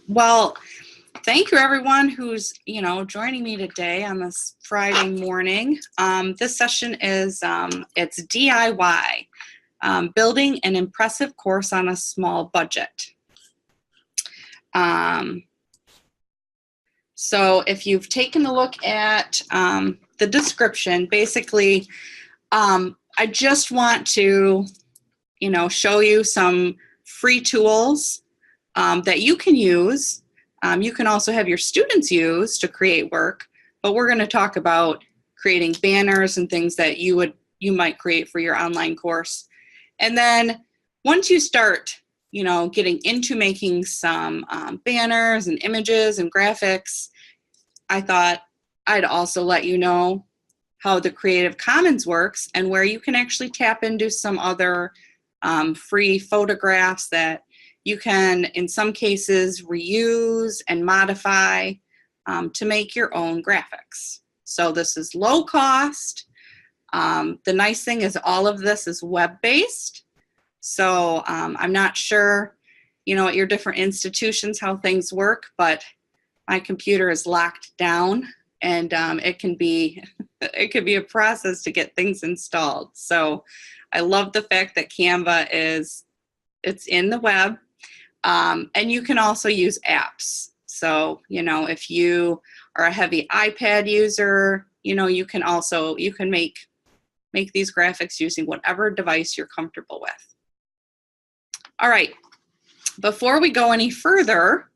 Well, thank you everyone who's, joining me today on this Friday morning. This session is, it's DIY, building an impressive course on a small budget. So if you've taken a look at the description, basically, I just want to, show you some free tools that you can use. You can also have your students use to create work, but we're going to talk about creating banners and things that you might create for your online course. And then once you start, getting into making some banners and images and graphics, I thought I'd also let you know how the Creative Commons works and where you can actually tap into some other free photographs that you can, in some cases, reuse and modify to make your own graphics. So this is low cost. The nice thing is all of this is web-based. So I'm not sure, at your different institutions how things work, but my computer is locked down, and it can be a process to get things installed. So I love the fact that Canva it's in the web. And you can also use apps. So, if you are a heavy iPad user, you can make these graphics using whatever device you're comfortable with. All right, before we go any further,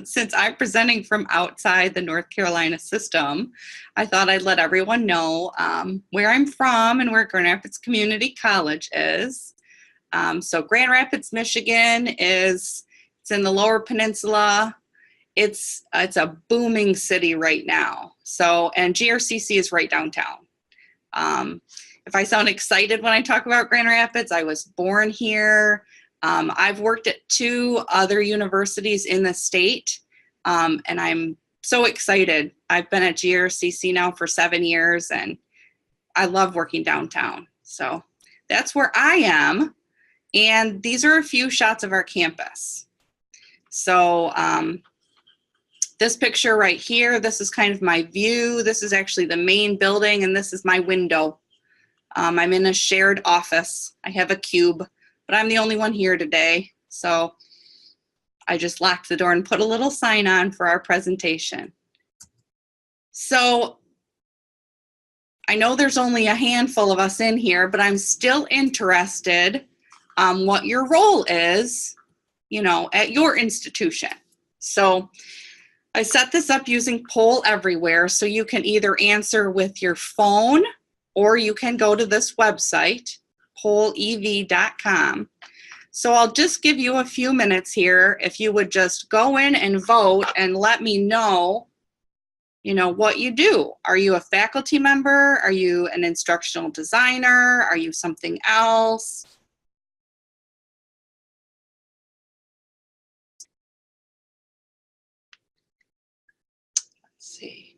since I'm presenting from outside the North Carolina system, I thought I'd let everyone know where I'm from and where Grand Rapids Community College is. So Grand Rapids, Michigan it's in the Lower Peninsula. It's a booming city right now. So, and GRCC is right downtown. If I sound excited when I talk about Grand Rapids, I was born here. I've worked at 2 other universities in the state, and I'm so excited. I've been at GRCC now for 7 years, and I love working downtown. So that's where I am. And these are a few shots of our campus. So this picture right here, this is kind of my view. This is actually the main building, and this is my window. I'm in a shared office. I have a cube, but I'm the only one here today. So I just locked the door and put a little sign on for our presentation. So I know there's only a handful of us in here, but I'm still interested what your role is, at your institution. So I set this up using Poll Everywhere, so you can either answer with your phone or you can go to this website, pollev.com. So I'll just give you a few minutes here. If you would just go in and vote and let me know, what you do. Are you a faculty member? Are you an instructional designer? Are you something else? Let's see.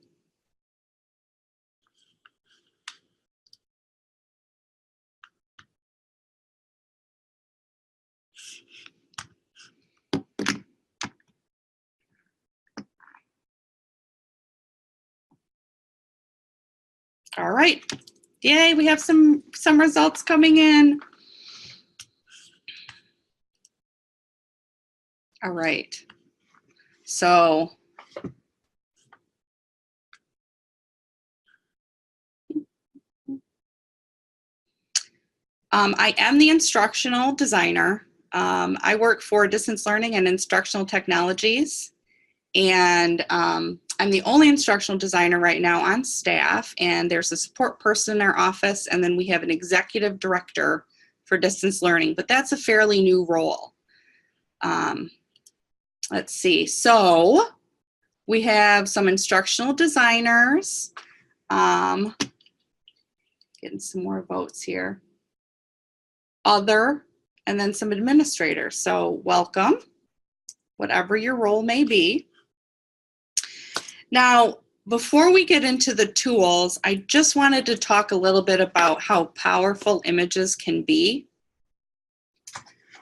All right, yay, we have some results coming in. All right, so I am the instructional designer. I work for Distance Learning and Instructional Technologies, and I'm the only instructional designer right now on staff, and there's a support person in our office, and then we have an executive director for distance learning, but that's a fairly new role. Let's see, so we have some instructional designers, getting some more votes here, other, and then some administrators. So welcome, whatever your role may be. Now, before we get into the tools, I just wanted to talk a little bit about how powerful images can be.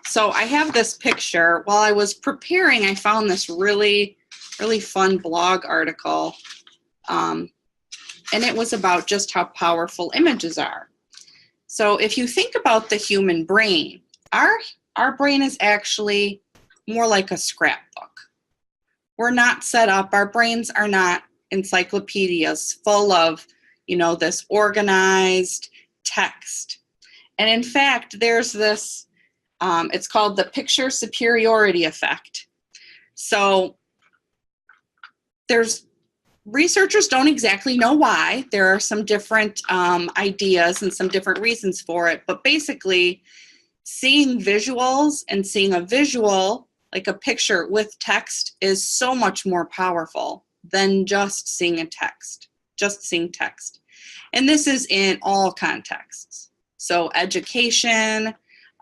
So I have this picture. While I was preparing, I found this really fun blog article. And it was about just how powerful images are. So if you think about the human brain, our brain is actually more like a scrapbook. We're not set up, our brains are not encyclopedias full of, this organized text. And in fact, there's this, it's called the picture superiority effect. So researchers don't exactly know why. There are some different ideas and some different reasons for it. But basically, seeing visuals and seeing a visual, like a picture with text, is so much more powerful than just seeing text. And this is in all contexts. So education,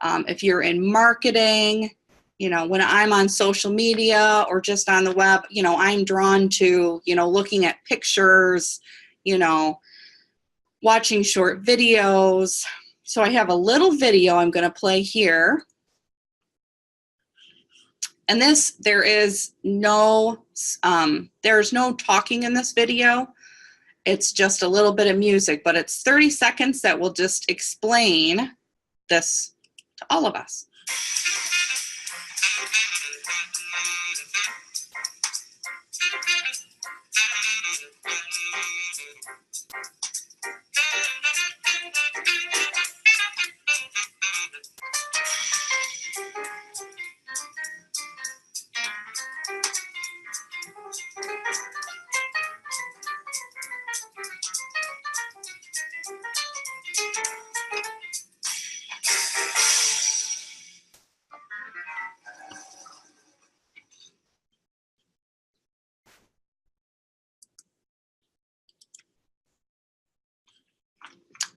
if you're in marketing, when I'm on social media or just on the web, I'm drawn to, looking at pictures, watching short videos. So I have a little video I'm going to play here. And there's no talking in this video. It's just a little bit of music, but it's 30 seconds that will just explain this to all of us.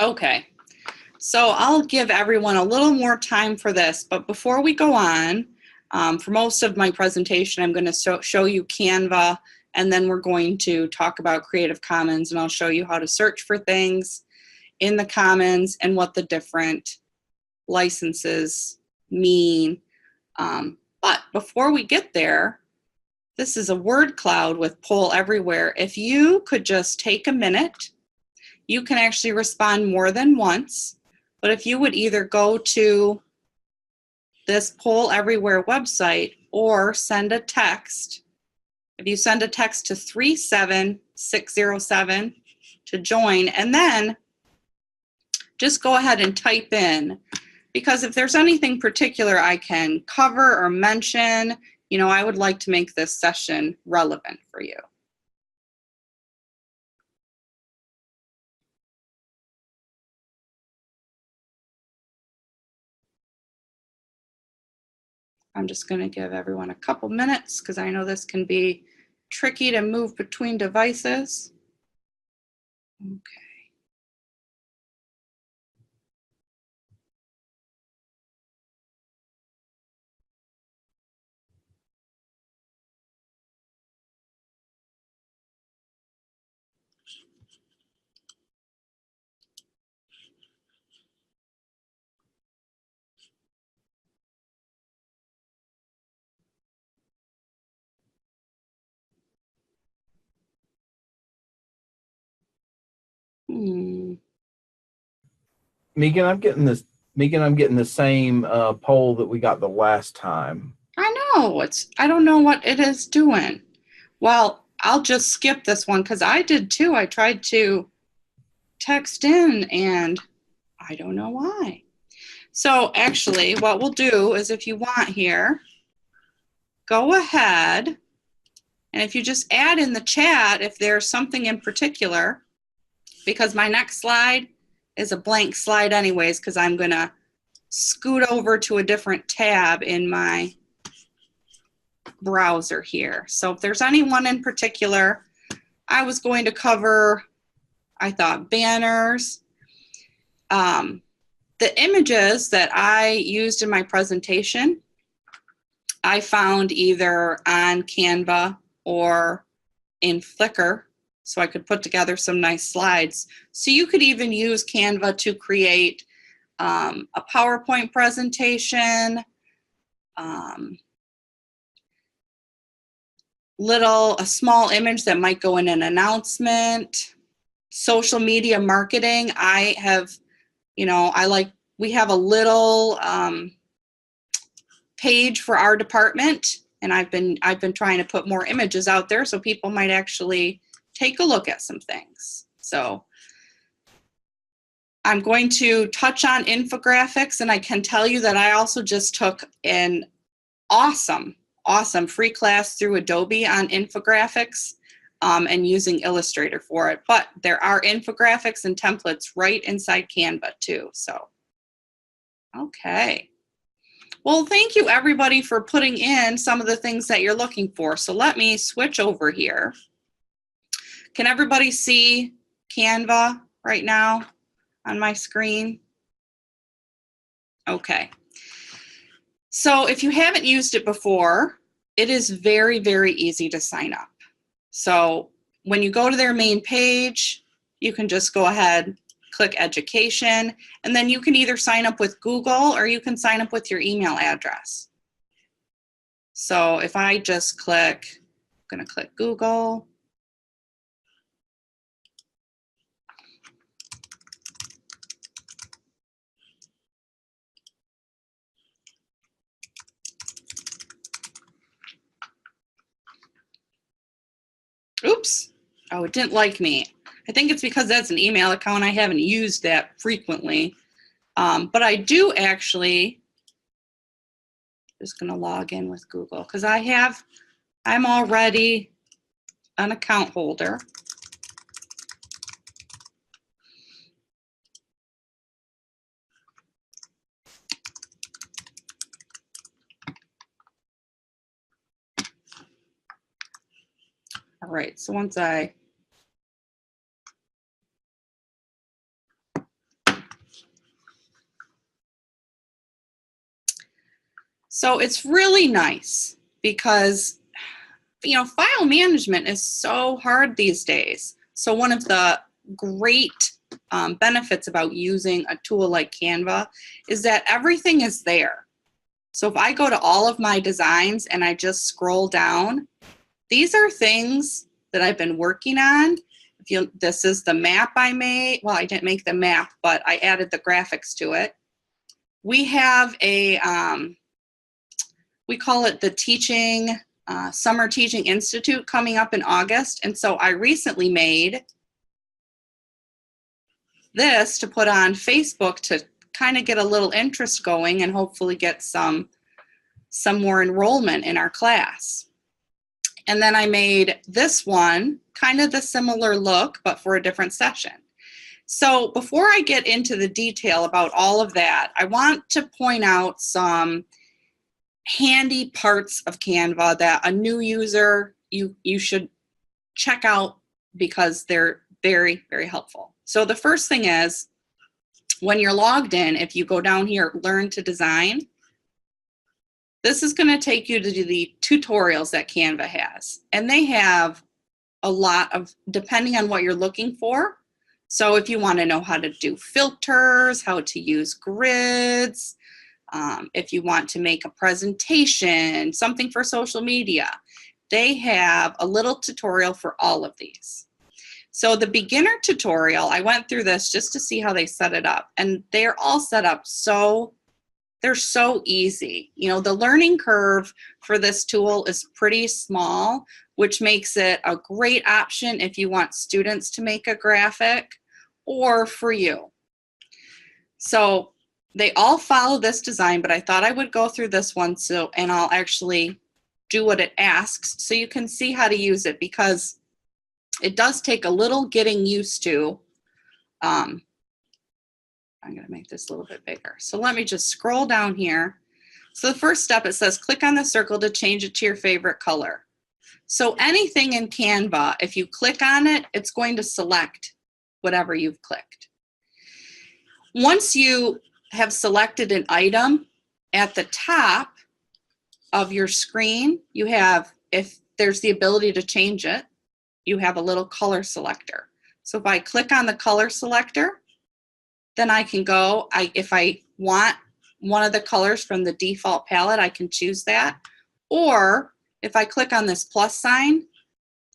Okay, so I'll give everyone a little more time for this, but before we go on, for most of my presentation, I'm going to show you Canva, and then we're going to talk about Creative Commons, and I'll show you how to search for things in the Commons and what the different licenses mean. But before we get there, this is a word cloud with Poll Everywhere. If you could just take a minute, you can actually respond more than once, but if you would either go to this Poll Everywhere website or send a text, if you send a text to 37607 to join, and then just go ahead and type in, because if there's anything particular I can cover or mention, I would like to make this session relevant for you. I'm just going to give everyone a couple minutes because I know this can be tricky to move between devices. Okay. Megan, I'm getting this. Megan, I'm getting the same poll that we got the last time. I know. I don't know what it is doing. Well, I'll just skip this one because I did too. I tried to text in and I don't know why. So actually what we'll do is, if you want here, go ahead and if you just add in the chat if there's something in particular, because my next slide is a blank slide anyways, because I'm going to scoot over to a different tab in my browser here. So if there's anyone in particular, I was going to cover, I thought, banners. The images that I used in my presentation, I found either on Canva or in Flickr, so I could put together some nice slides. So you could even use Canva to create a PowerPoint presentation, a small image that might go in an announcement, social media marketing. I have, we have a little page for our department, and I've been trying to put more images out there so people might actually take a look at some things. So I'm going to touch on infographics, and I can tell you that I also just took an awesome free class through Adobe on infographics and using Illustrator for it. But there are infographics and templates right inside Canva too. So, okay. Well, thank you everybody for putting in some of the things that you're looking for. So let me switch over here. Can everybody see Canva right now on my screen? Okay. So if you haven't used it before, it is very, very easy to sign up. So when you go to their main page, you can just go ahead, click education, and then you can either sign up with Google or you can sign up with your email address. So if I just click, I'm going to click Google. Oops. Oh, it didn't like me. I think it's because that's an email account. I haven't used that frequently. But I do actually, just going to log in with Google because I'm already an account holder. All right, so once so it's really nice because, file management is so hard these days. So one of the great benefits about using a tool like Canva is that everything is there. So if I go to all of my designs and I just scroll down, these are things that I've been working on. This is the map I made. Well, I didn't make the map, but I added the graphics to it. We have a, we call it the Summer Teaching Institute coming up in August. And so I recently made this to put on Facebook to kind of get a little interest going and hopefully get some more enrollment in our class. And then I made this one, kind of the similar look, but for a different session. So before I get into the detail about all of that, I want to point out some handy parts of Canva that a new user, you should check out because they're very, very helpful. So the first thing is, when you're logged in, if you go down here, Learn to Design, this is going to take you to the tutorials that Canva has. And they have a lot of, depending on what you're looking for. So if you want to know how to do filters, how to use grids, if you want to make a presentation, something for social media, they have a little tutorial for all of these. So the beginner tutorial, I went through this just to see how they set it up. And they're all set up so they're so easy. The learning curve for this tool is pretty small, which makes it a great option if you want students to make a graphic or for you. So they all follow this design, but I thought I would go through this one and I'll actually do what it asks so you can see how to use it, because it does take a little getting used to. I'm going to make this a little bit bigger. So let me just scroll down here. So the first step, it says click on the circle to change it to your favorite color. So anything in Canva, if you click on it, it's going to select whatever you've clicked. Once you have selected an item, at the top of your screen, you have, if there's the ability to change it, you have a little color selector. So if I click on the color selector, then I can go, if I want one of the colors from the default palette, I can choose that. Or if I click on this plus sign,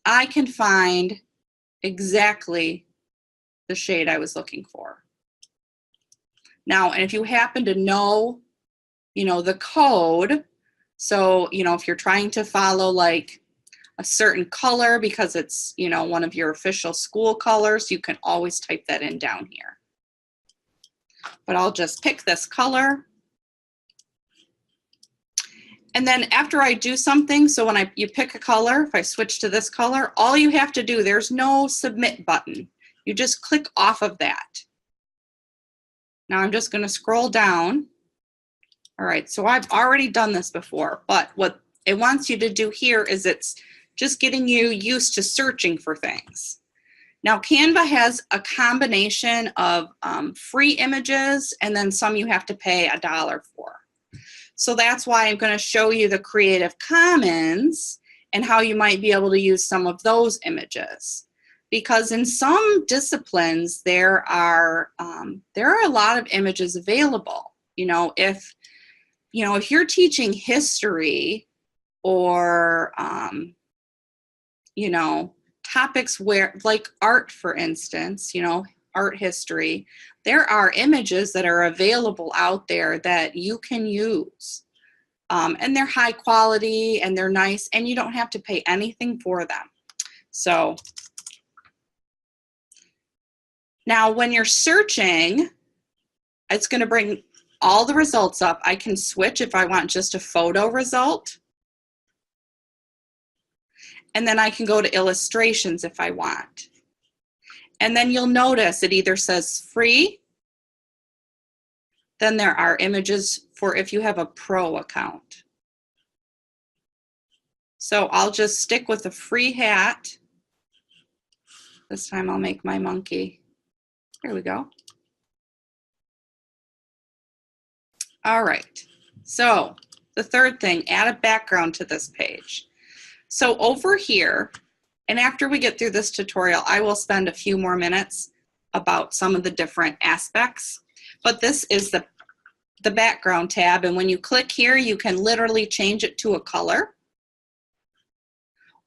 I can find exactly the shade I was looking for. Now, and if you happen to know, the code, so, if you're trying to follow like a certain color because it's, one of your official school colors, you can always type that in down here. But I'll just pick this color. And then after I do something, so when you pick a color, if I switch to this color, all you have to do, there's no submit button. You just click off of that. Now I'm just going to scroll down. All right, so I've already done this before, but what it wants you to do here is it's just getting you used to searching for things. Now Canva has a combination of free images and then some you have to pay $1 for. So that's why I'm going to show you the Creative Commons and how you might be able to use some of those images. Because in some disciplines, there are a lot of images available. If you're teaching history or, topics where, like art, for instance, art history, there are images that are available out there that you can use. And they're high quality and they're nice and you don't have to pay anything for them. So now when you're searching, it's going to bring all the results up. I can switch if I want just a photo result. And then I can go to illustrations if I want. And then you'll notice it either says free, then there are images for if you have a pro account. So I'll just stick with a free hat. This time I'll make my monkey. Here we go. All right, so the third thing, add a background to this page. So over here, and after we get through this tutorial, I will spend a few more minutes about some of the different aspects. But this is the background tab, and when you click here, you can literally change it to a color.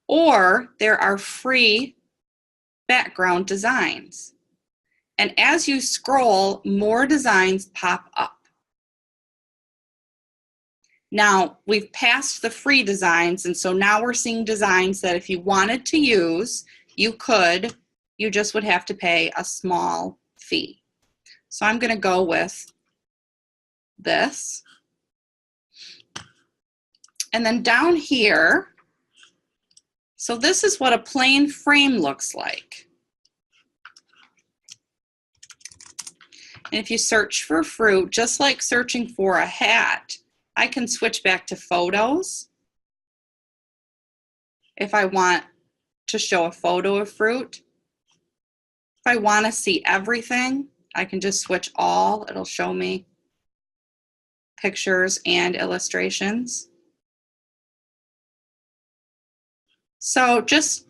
Or there are free background designs. And as you scroll, more designs pop up. Now, we've passed the free designs, and so now we're seeing designs that if you wanted to use, you could. You just would have to pay a small fee. So I'm going to go with this. And then down here, so this is what a plain frame looks like. And if you search for fruit, just like searching for a hat, I can switch back to photos if I want to show a photo of fruit. If I want to see everything, I can just switch all. It'll show me pictures and illustrations. So just,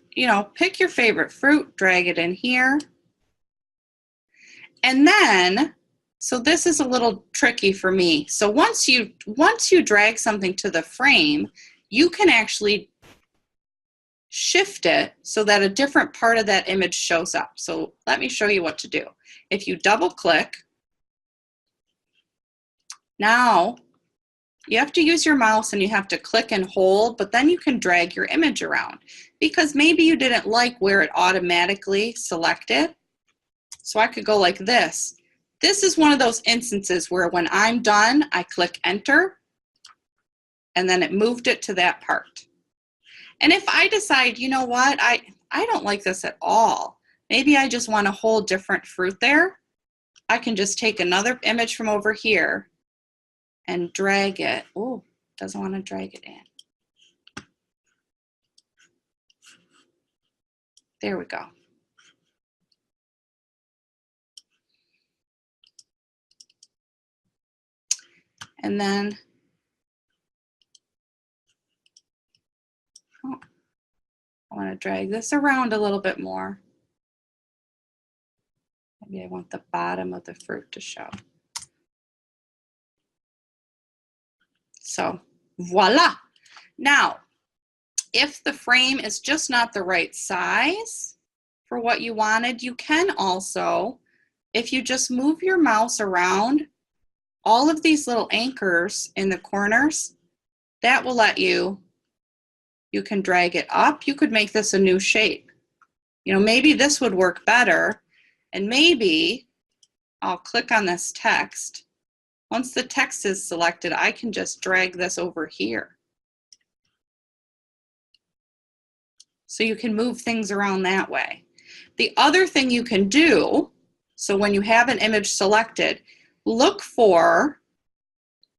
pick your favorite fruit, drag it in here. And then, so this is a little tricky for me. So once you drag something to the frame, you can actually shift it so that a different part of that image shows up. So let me show you what to do. If you double click, now you have to use your mouse and you have to click and hold, but then you can drag your image around because maybe you didn't like where it automatically selected. So I could go like this. This is one of those instances where when I'm done, I click enter and then it moved it to that part. And if I decide, you know what, I don't like this at all. Maybe I just want a whole different fruit there. I can just take another image from over here and drag it. Oh, doesn't want to drag it in. There we go. And then, I want to drag this around a little bit more. Maybe I want the bottom of the fruit to show. So voila. Now, if the frame is just not the right size for what you wanted, you can also, if you just move your mouse around, all of these little anchors in the corners, that will let you can drag it up. You could make this a new shape. You know, maybe this would work better, and maybe I'll click on this text. Once the text is selected, I can just drag this over here. So you can move things around that way. The other thing you can do, so when you have an image selected, look for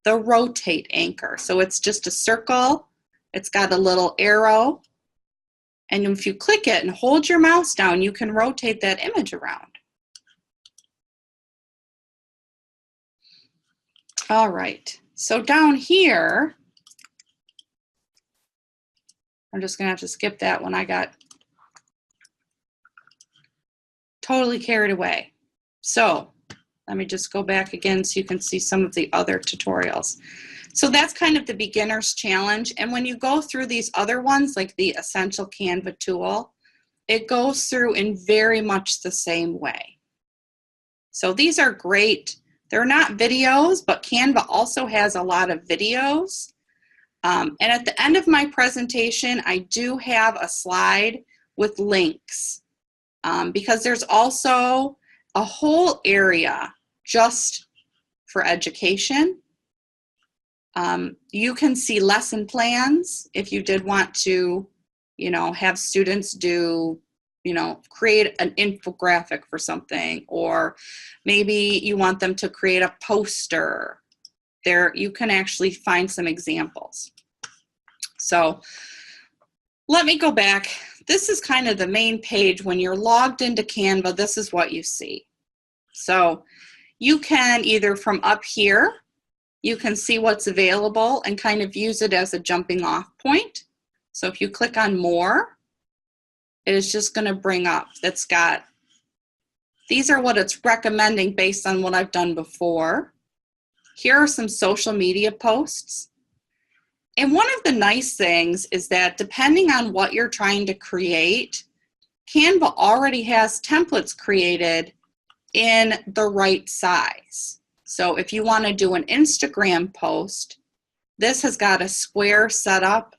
the rotate anchor. So it's just a circle. It's got a little arrow. And if you click it and hold your mouse down, you can rotate that image around. All right, so down here, I'm just gonna have to skip that one. I got totally carried away. So let me just go back again so you can see some of the other tutorials. So that's kind of the beginner's challenge. And when you go through these other ones, like the Essential Canva tool, it goes through in very much the same way. So these are great. They're not videos, but Canva also has a lot of videos. And at the end of my presentation, I do have a slide with links because there's also a whole area just for education. You can see lesson plans if you did want to, you know, have students do, you know, create an infographic for something, or maybe you want them to create a poster. There, you can actually find some examples. So let me go back. This is kind of the main page. When you're logged into Canva, this is what you see. So you can either from up here, you can see what's available and kind of use it as a jumping off point. So if you click on more, it is just going to bring up, that's got, these are what it's recommending based on what I've done before. Here are some social media posts. And one of the nice things is that depending on what you're trying to create, Canva already has templates created in the right size. So if you want to do an Instagram post, this has got a square setup,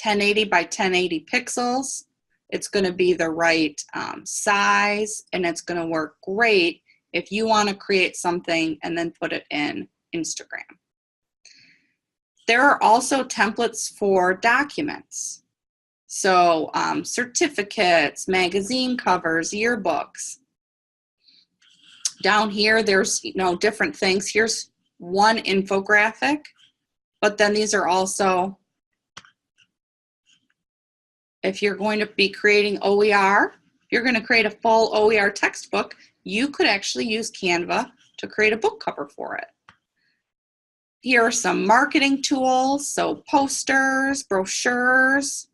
1080 by 1080 pixels. It's going to be the right size, and it's going to work great if you want to create something and then put it in Instagram. There are also templates for documents. So certificates, magazine covers, yearbooks. Down here, there's, you know, different things. Here's one infographic, but then these are also, if you're going to be creating OER, if you're going to create a full OER textbook, you could actually use Canva to create a book cover for it. Here are some marketing tools, so posters, brochures.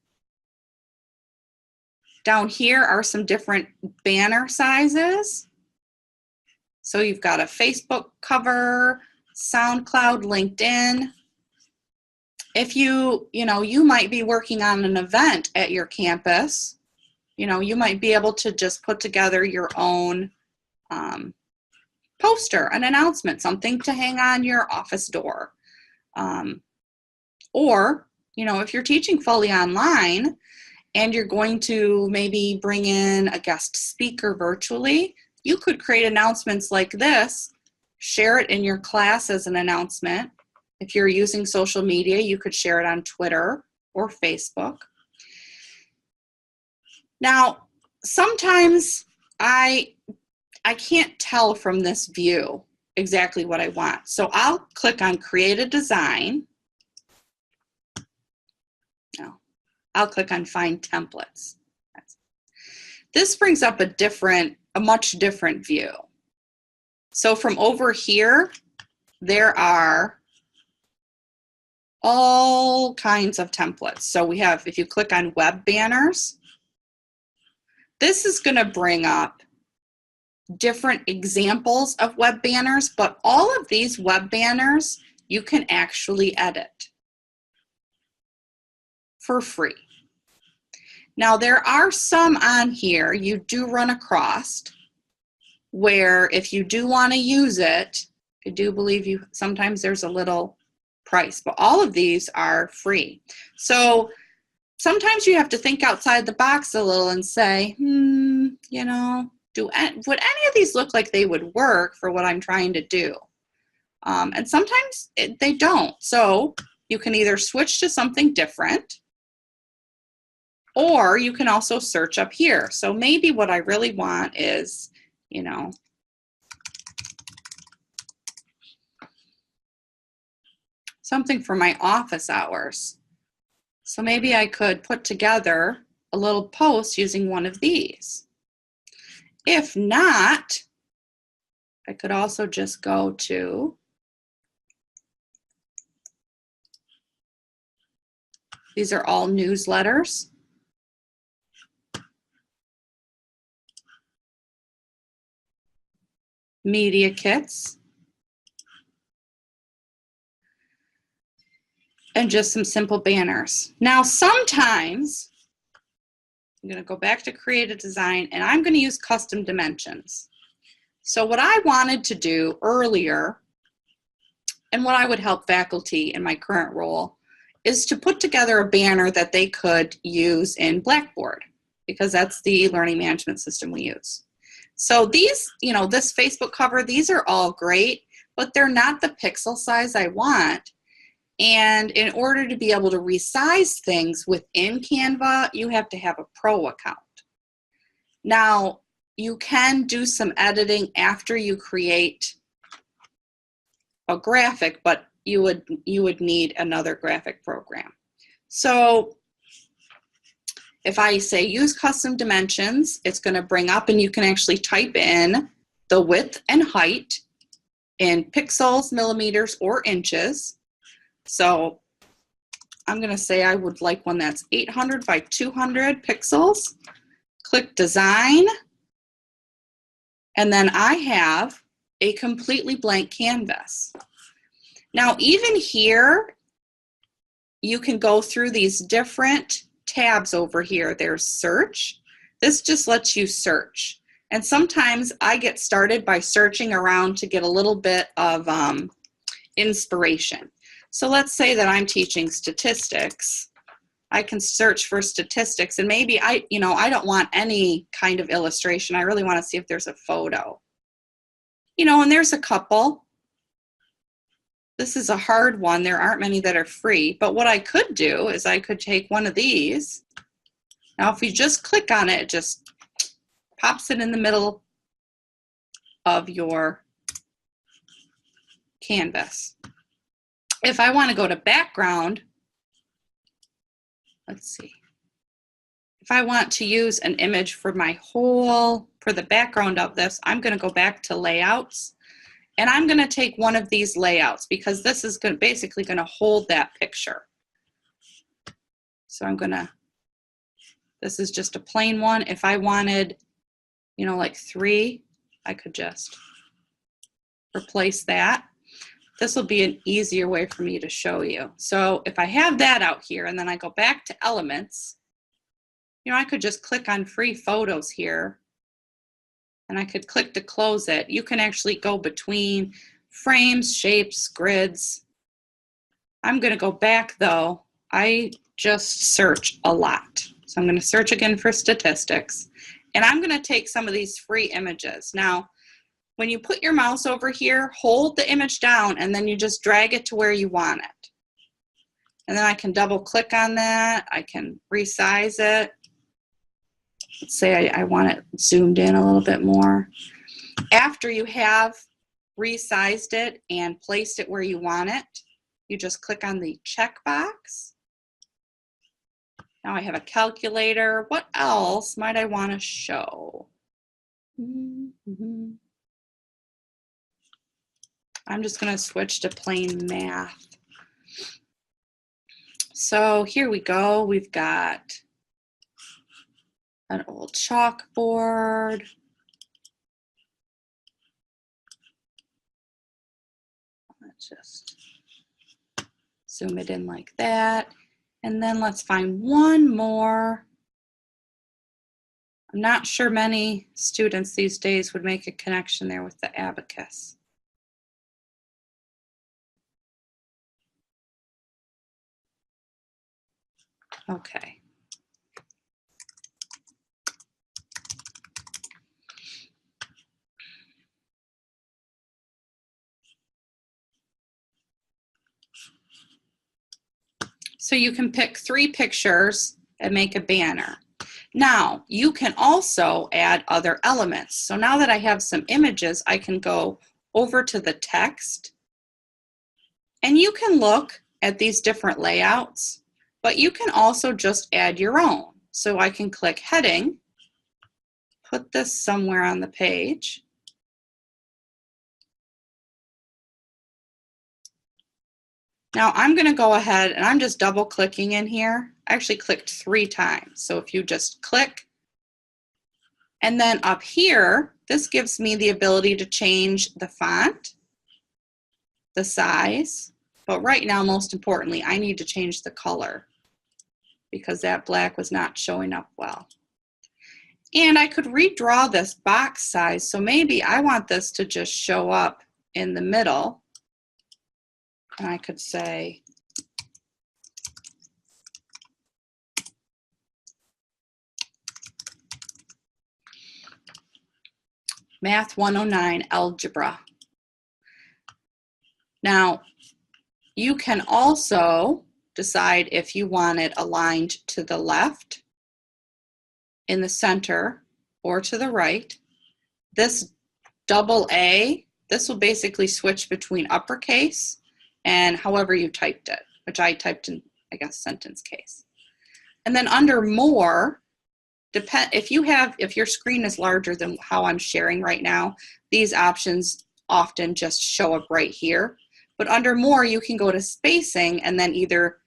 Down here are some different banner sizes. So you've got a Facebook cover, SoundCloud, LinkedIn. If you might be working on an event at your campus, you might be able to just put together your own poster, an announcement, something to hang on your office door. Or, if you're teaching fully online and you're going to maybe bring in a guest speaker virtually, you could create announcements like this, share it in your class as an announcement. If you're using social media, you could share it on Twitter or Facebook. Now, sometimes I can't tell from this view exactly what I want. So I'll click on Create a Design. No, I'll click on Find Templates. This brings up a much different view. So from over here, there are all kinds of templates. So we have, if you click on Web Banners, this is going to bring up different examples of web banners, but all of these web banners you can actually edit for free. Now, there are some on here you do run across where if you do want to use it, I do believe you sometimes there's a little price, but all of these are free. So sometimes you have to think outside the box a little and say, you know, would any of these look like they would work for what I'm trying to do? And sometimes they don't. So you can either switch to something different, or you can also search up here. So maybe what I really want is, you know, something for my office hours. So maybe I could put together a little post using one of these. If not, I could also just go to these are all newsletters. Media kits. And just some simple banners. Now, sometimes I'm going to go back to create a design and I'm going to use custom dimensions. So what I wanted to do earlier, and what I would help faculty in my current role, is to put together a banner that they could use in Blackboard, because that's the learning management system we use. So these, you know, this Facebook cover, these are all great, but they're not the pixel size I want. And in order to be able to resize things within Canva, you have to have a pro account. Now, you can do some editing after you create a graphic, but you would need another graphic program. So if I say use custom dimensions, it's going to bring up, and you can actually type in the width and height in pixels, millimeters, or inches. So I'm going to say I would like one that's 800 by 200 pixels. Click design. And then I have a completely blank canvas. Now, even here, you can go through these different tabs over here. There's search. This just lets you search. And sometimes I get started by searching around to get a little bit of inspiration. So let's say that I'm teaching statistics. I can search for statistics, and maybe I don't want any kind of illustration. I really want to see if there's a photo. And there's a couple. This is a hard one. There aren't many that are free, but what I could do is I could take one of these. Now, if you just click on it, it just pops it in the middle of your canvas. If I want to go to background, let's see. If I want to use an image for for the background of this, I'm going to go back to layouts, and I'm going to take one of these layouts because this is basically going to hold that picture. So this is just a plain one. If I wanted, like 3, I could just replace that. This will be an easier way for me to show you. So if I have that out here and then I go back to elements, I could just click on free photos here and I could click to close it. You can actually go between frames, shapes, grids. I'm going to go back though. I just search a lot. So I'm going to search again for statistics, and I'm going to take some of these free images. Now, when you put your mouse over here, hold the image down and then you just drag it to where you want it. And then I can double click on that. I can resize it. Let's say I want it zoomed in a little bit more. After you have resized it and placed it where you want it, you just click on the checkbox. Now I have a calculator. What else might I want to show? I'm just going to switch to plain math. So here we go. We've got an old chalkboard. Let's just Zoom it in like that. And then let's find one more. I'm not sure many students these days would make a connection there with the abacus. Okay. So you can pick 3 pictures and make a banner. Now, you can also add other elements. So now that I have some images, I can go over to the text, and you can look at these different layouts, but you can also just add your own. So I can click heading, put this somewhere on the page. Now I'm going to go ahead and I'm just double clicking in here. I actually clicked 3 times. So if you just click, and then up here, this gives me the ability to change the font, the size, but right now, most importantly, I need to change the color because that black was not showing up well. And I could redraw this box size. So maybe I want this to just show up in the middle. And I could say, Math 109 Algebra. Now, you can also decide if you want it aligned to the left, in the center, or to the right. This double A, this will basically switch between uppercase and however you typed it, which I typed in, I guess, sentence case. And then under more, if your screen is larger than how I'm sharing right now, these options often just show up right here. But under more, you can go to spacing and then either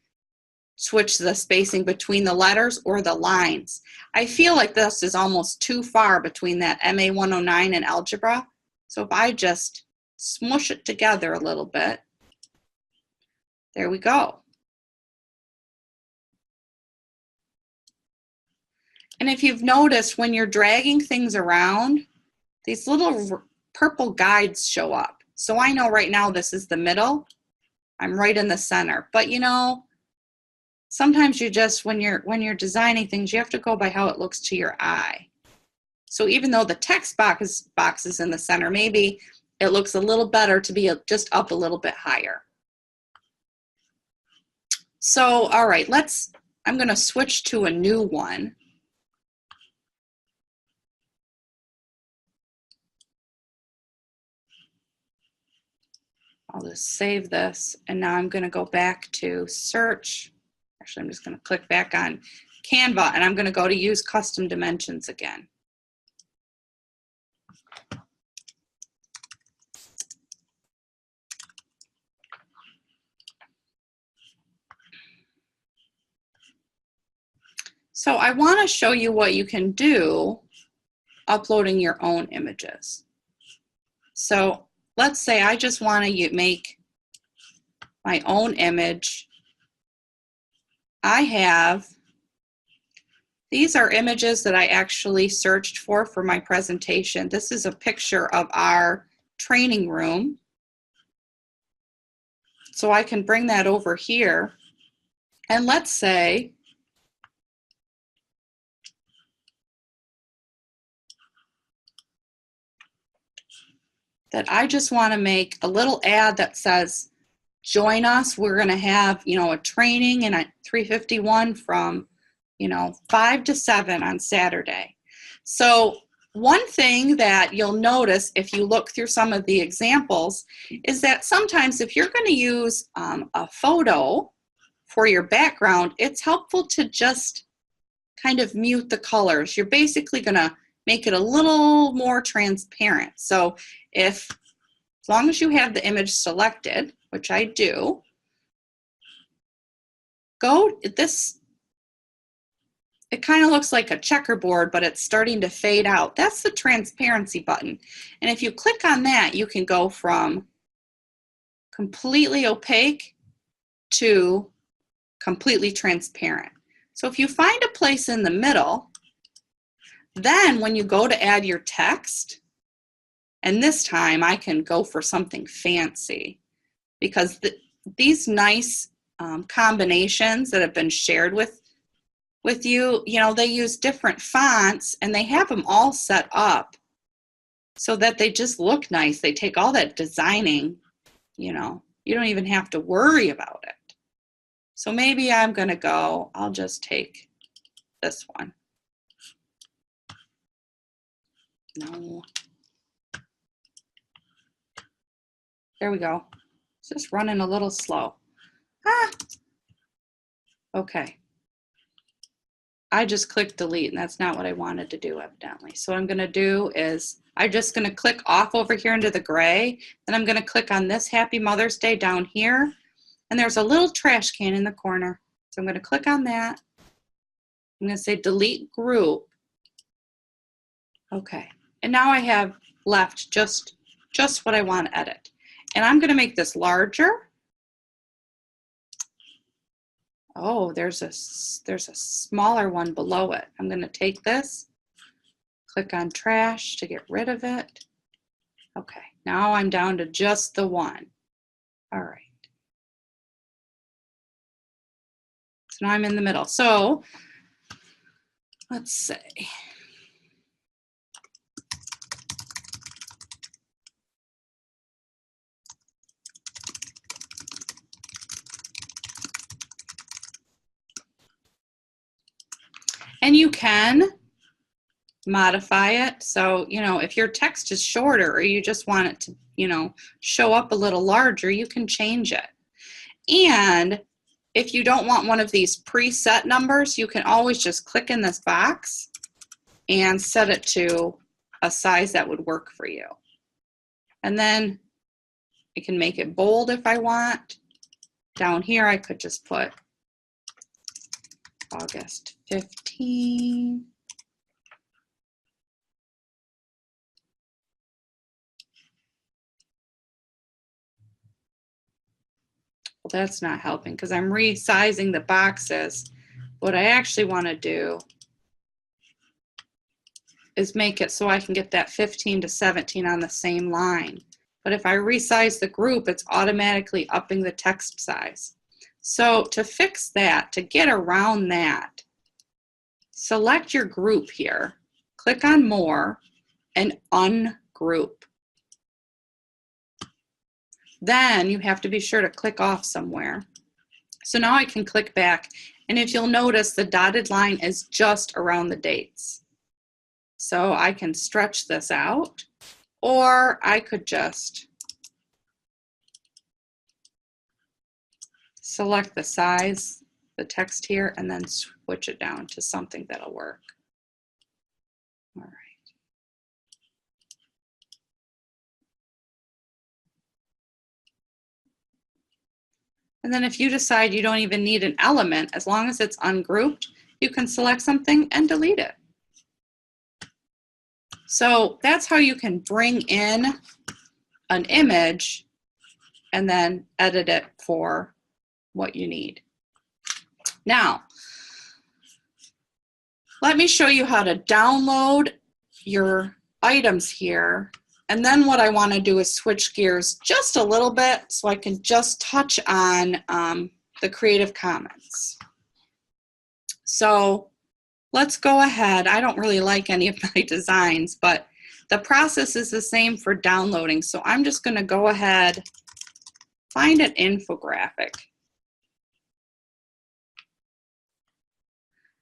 switch the spacing between the letters or the lines. I feel like this is almost too far between that MA 109 and algebra. So if I just smush it together a little bit, there we go. And if you've noticed, when you're dragging things around, these little purple guides show up. So I know right now this is the middle. I'm right in the center. But you know, sometimes you just, when you're designing things, you have to go by how it looks to your eye. So even though the text box is in the center, maybe it looks a little better to be just up a little bit higher. So, all right, I'm going to switch to a new one. I'll just save this, and now I'm going to go back to search. Actually, I'm just going to click back on Canva, and I'm going to go to use custom dimensions again. So I want to show you what you can do uploading your own images. So let's say I just want to make my own image. These are images that I actually searched for my presentation. This is a picture of our training room. So I can bring that over here. And let's say that I just want to make a little ad that says, join us. We're going to have, a training in 351 from, 5 to 7 on Saturday. So one thing that you'll notice if you look through some of the examples is that sometimes if you're going to use a photo for your background, it's helpful to just kind of mute the colors. You're basically going to make it a little more transparent. So as long as you have the image selected, which I do, it kind of looks like a checkerboard, but it's starting to fade out. That's the transparency button. And if you click on that, you can go from completely opaque to completely transparent. So if you find a place in the middle, then when you go to add your text, and this time I can go for something fancy because these nice combinations that have been shared with you, you know, they use different fonts and they have them all set up so that they just look nice. They take all that designing, you know, you don't even have to worry about it. So maybe I'm going to go, I'll just take this one. No. There we go. It's just running a little slow. Ah. Okay. I just clicked delete, and that's not what I wanted to do, evidently. So what I'm going to do is I'm just going to click off over here into the gray. Then I'm going to click on this Happy Mother's Day down here. And there's a little trash can in the corner. So I'm going to click on that. I'm going to say delete group. Okay. And now I have left just what I want to edit. And I'm going to make this larger. Oh, there's a smaller one below it. I'm going to take this, click on trash to get rid of it. Okay, now I'm down to just the one. All right. So now I'm in the middle. So let's say. And you can modify it. So, you know, if your text is shorter or you just want it to, you know, show up a little larger, you can change it. And if you don't want one of these preset numbers, you can always just click in this box and set it to a size that would work for you. And then I can make it bold if I want. Down here, I could just put August 15. Well, that's not helping because I'm resizing the boxes. What I actually want to do is make it so I can get that 15 to 17 on the same line. But if I resize the group, it's automatically upping the text size. So to fix that, to get around that, select your group here, click on More, and ungroup. Then you have to be sure to click off somewhere. So now I can click back, and if you'll notice, the dotted line is just around the dates. So I can stretch this out, or I could just select the size, the text here, and then switch it down to something that'll work. All right. And then if you decide you don't even need an element, as long as it's ungrouped, you can select something and delete it. So that's how you can bring in an image and then edit it for what you need. Now, let me show you how to download your items here. And then what I want to do is switch gears just a little bit so I can just touch on the Creative Commons. So let's go ahead. I don't really like any of my designs, but the process is the same for downloading. So I'm just going to go ahead, find an infographic.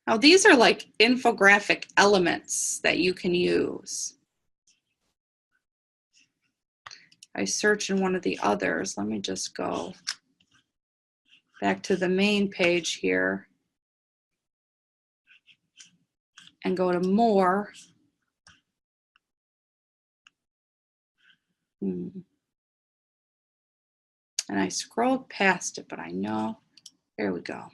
Now these are like infographic elements that you can use. I search in one of the others. Let me just go back to the main page here and go to More. And I scrolled past it, but I know, there we go.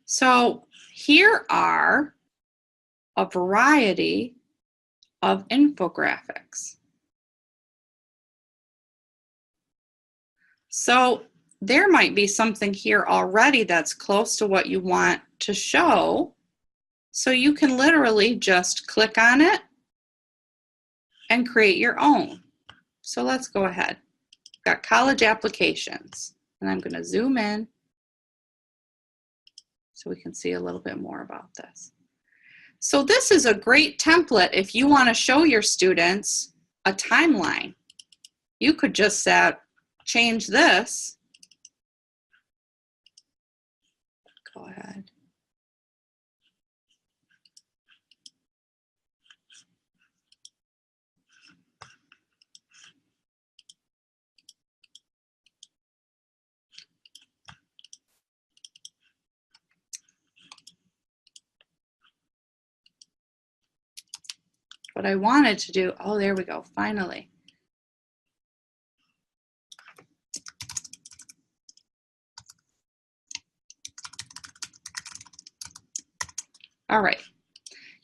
So here are a variety of infographics. So there might be something here already that's close to what you want to show. So you can literally just click on it and create your own. So let's go ahead. Got college applications, and I'm going to zoom in so we can see a little bit more about this. So this is a great template if you want to show your students a timeline. You could just change this. Go ahead. What I wanted to do, oh, there we go, finally. All right.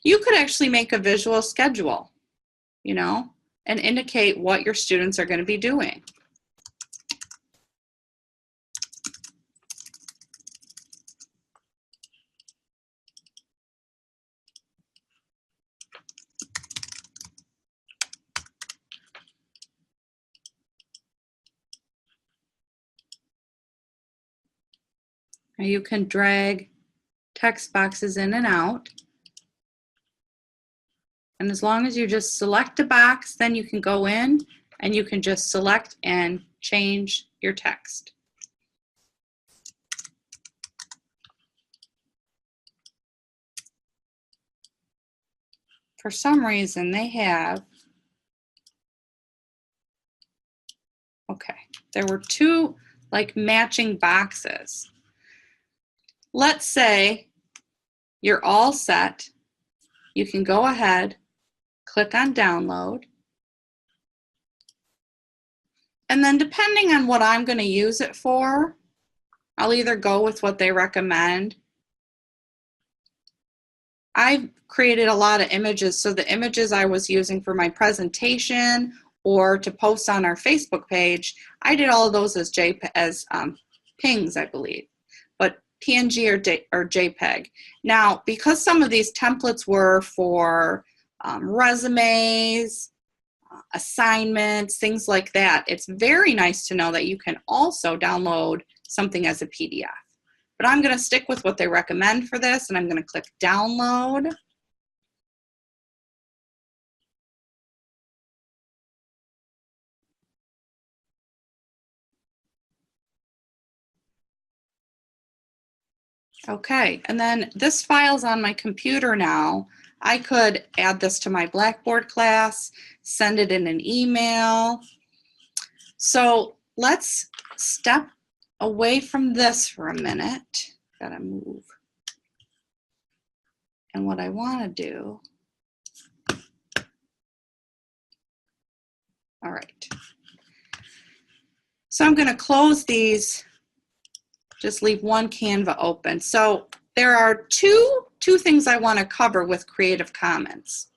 You could actually make a visual schedule, you know, and indicate what your students are going to be doing. Now you can drag text boxes in and out. And as long as you just select a box, then you can go in and you can just select and change your text. For some reason, they have, okay, there were two like matching boxes. Let's say you're all set. You can go ahead, click on download. And then depending on what I'm going to use it for, I'll either go with what they recommend. I've created a lot of images, so the images I was using for my presentation or to post on our Facebook page, I did all of those as PNGs, I believe, but PNG or JPEG. Now, because some of these templates were for resumes, assignments, things like that, it's very nice to know that you can also download something as a PDF. But I'm going to stick with what they recommend for this, and I'm going to click download. Okay, and then this file's on my computer now. I could add this to my Blackboard class, send it in an email. So let's step away from this for a minute. Gotta move. And what I want to do, all right. So I'm going to close these, just leave one Canva open. So there are two things I want to cover with Creative Commons.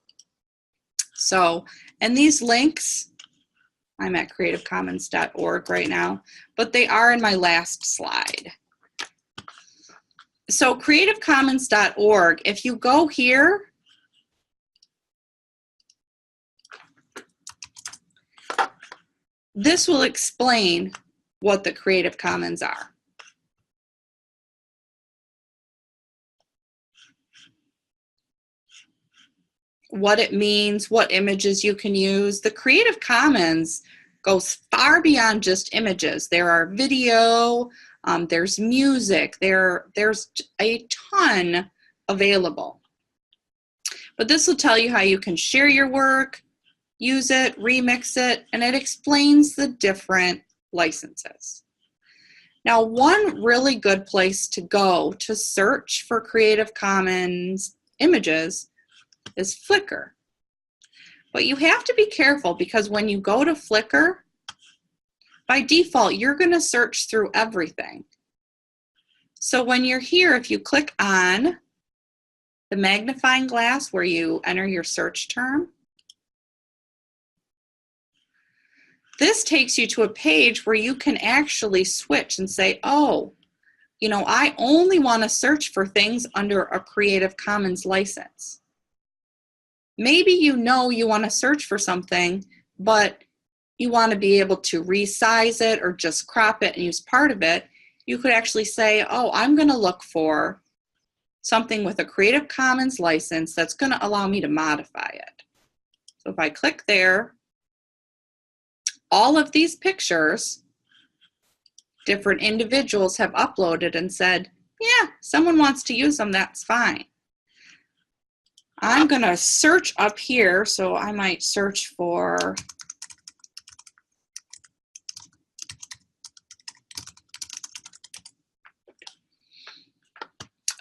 So, and these links, I'm at creativecommons.org right now, but they are in my last slide. So creativecommons.org, if you go here, this will explain what the Creative Commons are. What it means, what images you can use. The Creative Commons goes far beyond just images. There are video, there's music, there's a ton available. But this will tell you how you can share your work, use it, remix it, and it explains the different licenses. Now, one really good place to go to search for Creative Commons images is Flickr. But you have to be careful because when you go to Flickr, by default, you're going to search through everything. So when you're here, if you click on the magnifying glass where you enter your search term, This takes you to a page where you can actually switch and say, oh, you know, I only want to search for things under a Creative Commons license. Maybe you know you want to search for something, but you want to be able to resize it or just crop it and use part of it. You could actually say, oh, I'm going to look for something with a Creative Commons license that's going to allow me to modify it. So if I click there, all of these pictures, different individuals have uploaded and said, yeah, someone wants to use them, that's fine. I'm going to search up here, so I might search for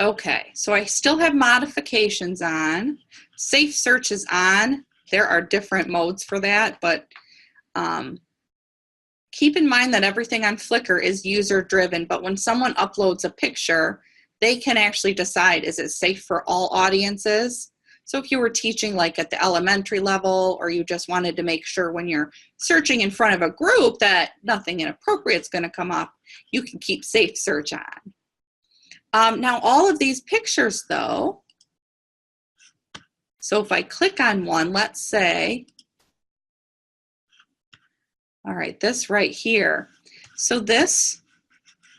okay, so I still have modifications on. Safe search is on. There are different modes for that, but keep in mind that everything on Flickr is user driven, but when someone uploads a picture, they can actually decide, is it safe for all audiences? So if you were teaching like at the elementary level, or you just wanted to make sure when you're searching in front of a group that nothing inappropriate is going to come up, you can keep safe search on. Now all of these pictures though, so if I click on one, let's say, all right, this right here. So this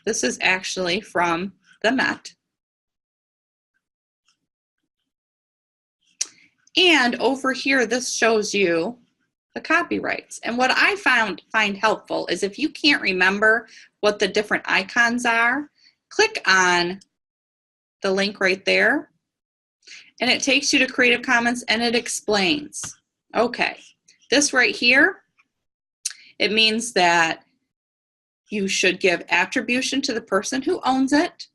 is actually from the Met. And over here, this shows you the copyrights. And what I find helpful is if you can't remember what the different icons are, click on the link right there, and it takes you to Creative Commons and it explains. Okay, this right here, it means that you should give attribution to the person who owns it.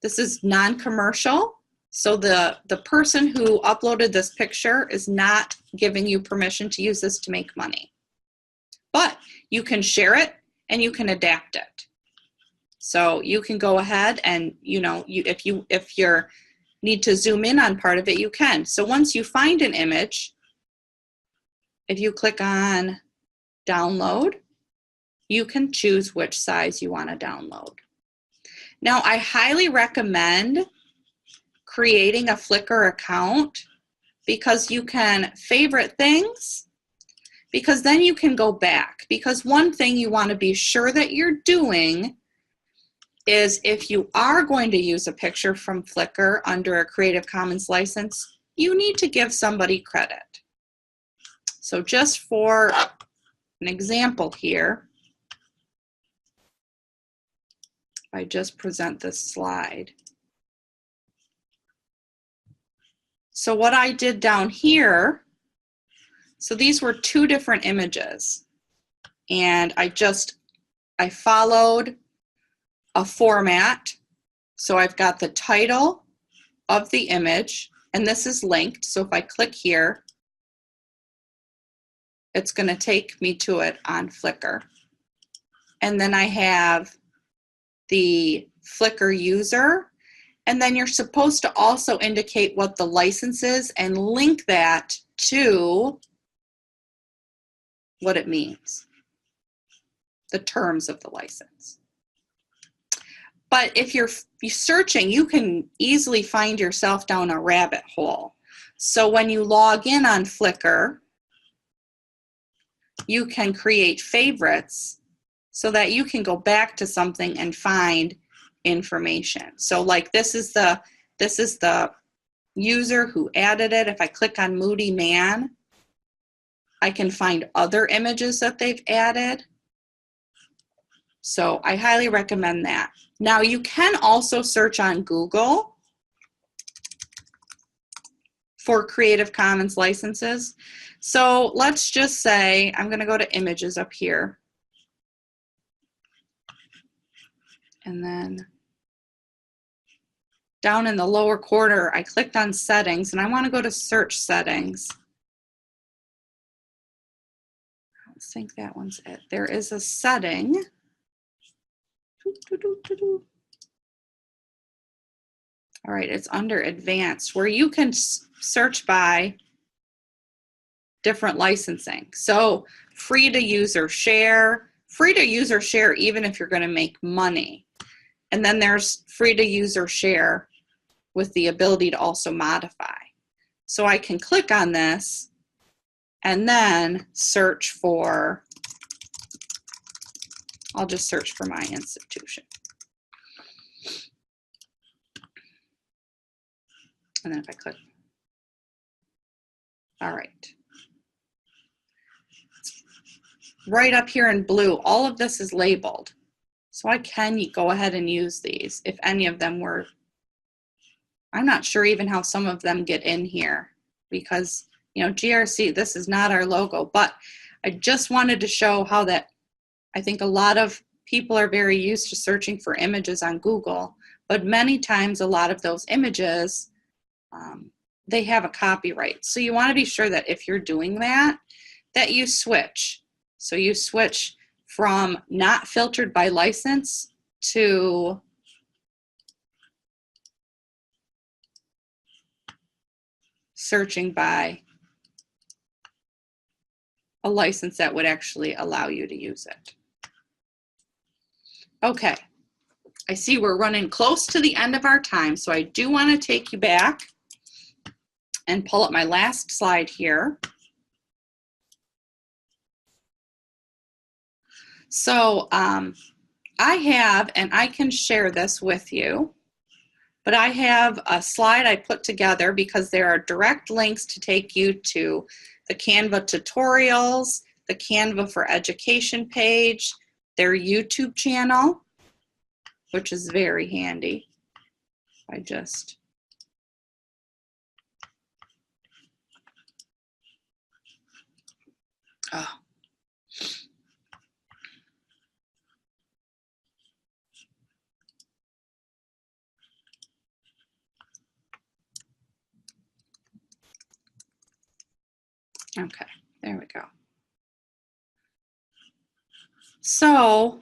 This is non-commercial. So the person who uploaded this picture is not giving you permission to use this to make money. But you can share it and you can adapt it. So you can go ahead and, you know, if you need to zoom in on part of it, you can. So once you find an image, if you click on download, you can choose which size you want to download. Now, I highly recommend creating a Flickr account because you can favorite things, because then you can go back. Because one thing you want to be sure that you're doing is if you are going to use a picture from Flickr under a Creative Commons license, you need to give somebody credit. So just for an example here, I just present this slide. So what I did down here, so these were two different images, and I followed a format. So I've got the title of the image, and this is linked. So if I click here, it's going to take me to it on Flickr. And then I have the Flickr user, and then you're supposed to also indicate what the license is and link that to what it means, the terms of the license. But if you're searching, you can easily find yourself down a rabbit hole. So when you log in on Flickr, you can create favorites so that you can go back to something and find information. So like this is the user who added it. If I click on Moody Man, I can find other images that they've added. So I highly recommend that. Now you can also search on Google for Creative Commons licenses. So let's just say I'm going to go to images up here. And then down in the lower corner, I clicked on settings and I want to go to search settings. I don't think that one's it. There is a setting. All right, it's under advanced where you can search by different licensing. So free to use or share, free to use or share even if you're going to make money. And then there's free to use or share with the ability to also modify. So I can click on this and then search for, I'll just search for my institution. And then if I click, all right. Right up here in blue, all of this is labeled. So I can go ahead and use these if any of them were, I'm not sure even how some of them get in here because, you know, GRC, this is not our logo, but I just wanted to show how that I think a lot of people are very used to searching for images on Google, but many times a lot of those images, they have a copyright. So you want to be sure that if you're doing that, that you switch. So you switch from not filtered by license to searching by a license that would actually allow you to use it. Okay, I see we're running close to the end of our time, so I do want to take you back and pull up my last slide here. So I have, and I can share this with you, but I have a slide I put together because there are direct links to take you to the Canva tutorials, the Canva for Education page, their YouTube channel, which is very handy. I just, oh. Okay, there we go. So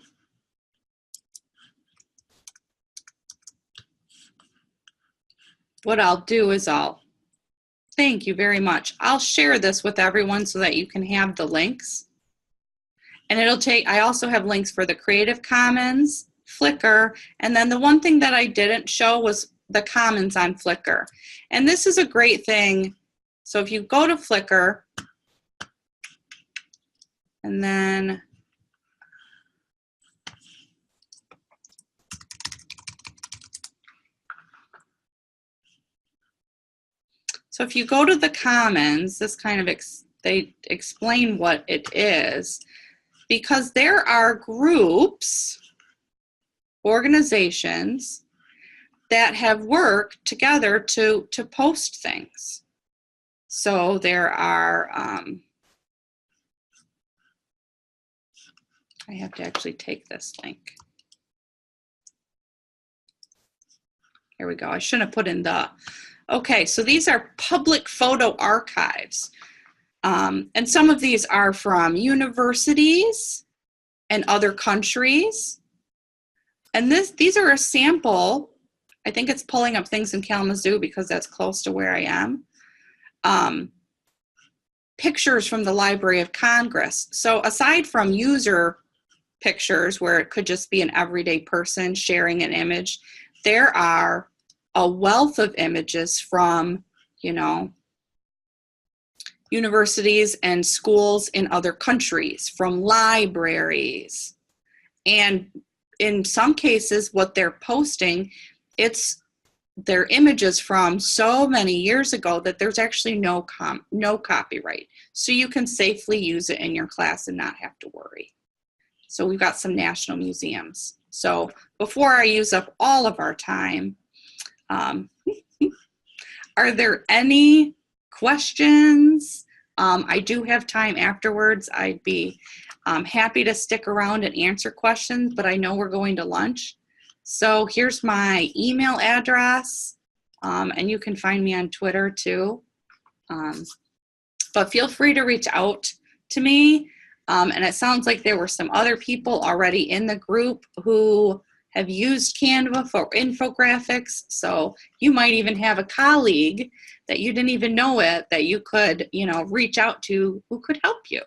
what I'll do is thank you very much. I'll share this with everyone so that you can have the links. And it'll take, I also have links for the Creative Commons, Flickr, and then the one thing that I didn't show was the Commons on Flickr. And this is a great thing. So if you go to Flickr, and then so if you go to the Commons, this kind of they explain what it is, because there are groups, organizations that have worked together to post things. So there are, I have to actually take this link. Here we go. I shouldn't have put in the, okay, so these are public photo archives. And some of these are from universities and other countries. And these are a sample. I think it's pulling up things in Kalamazoo because that's close to where I am. Pictures from the Library of Congress. So aside from user pictures where it could just be an everyday person sharing an image, there are a wealth of images from, you know, universities and schools in other countries, from libraries. And in some cases, what they're posting, it's their images from so many years ago that there's actually no copyright. So you can safely use it in your class and not have to worry. So we've got some national museums. So before I use up all of our time, are there any questions? I do have time afterwards. I'd be happy to stick around and answer questions, but I know we're going to lunch. So here's my email address, and you can find me on Twitter too. But feel free to reach out to me. And it sounds like there were some other people already in the group who have used Canva for infographics. So you might even have a colleague that you didn't even know it, that you could, you know, reach out to who could help you.